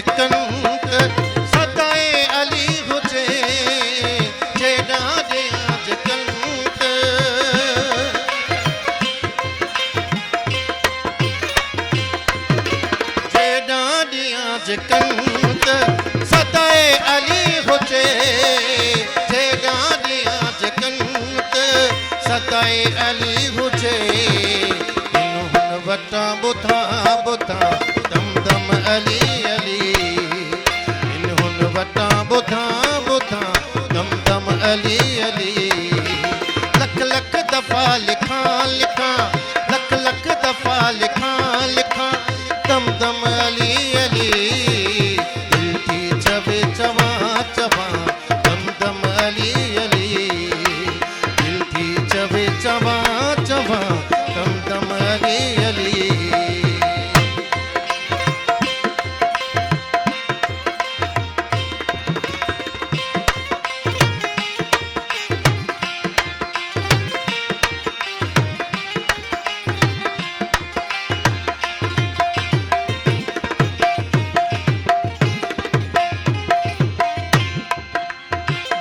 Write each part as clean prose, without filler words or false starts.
कंक सदाए अली हुजे जेड़ा दे आज कंक जेड़ा दे आज कंक सदाए अली हुजे जेड़ा दे आज कंक सदाए अली हुजे हुन वटा बुधा बुधा दम दम अली अली इन हुन वटा बुधा बुधा दम दम अली अली लख लख दफा लिखा लिखा लख लख दफा लिखा लिखा दम दम अली अली दिल की चवे चवा चवा दम दम अली अली दिल की चवे चवा चवा दम दम अली अली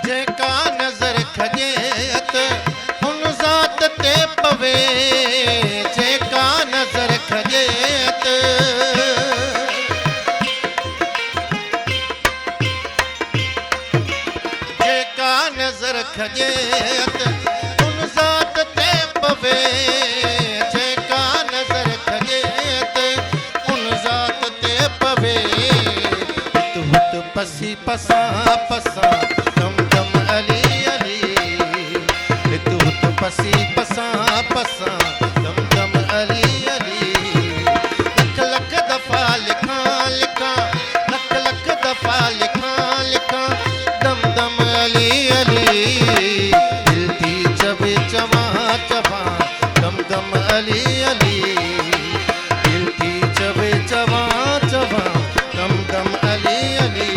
जेका नजर खजेत हुन ज़ात ते पवे जेका नजर खजेत जेका नजर खजेत हुन ज़ात ते पवे जेका नजर खजेत हुन ज़ात ते पवे हित हुत पसी पसा पसा दम दम अली अली हित हुत पसी पसा पसा दम दम अली अली लख लख दफा लिखा लिखा लख लख दफा लिखा लिखा दम दम अली अली दिल की चबे चवा चबा दम दम अली अली दिल की चबे चवा चबा दम दम अली अली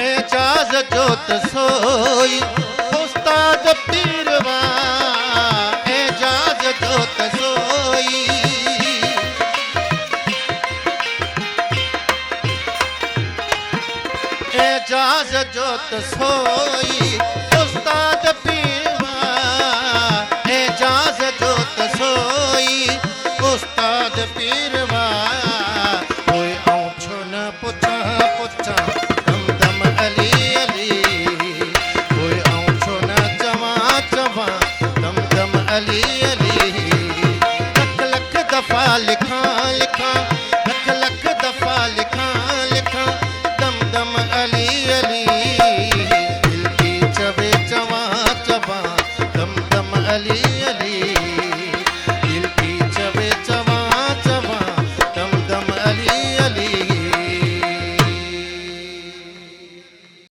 एजाज जोत सोई उस्ताद पीरवा एजाज जोत सोई एजाज जोत सोई उस्ताद पीरवा एजाज जोत सोई उस्ताद पीरवा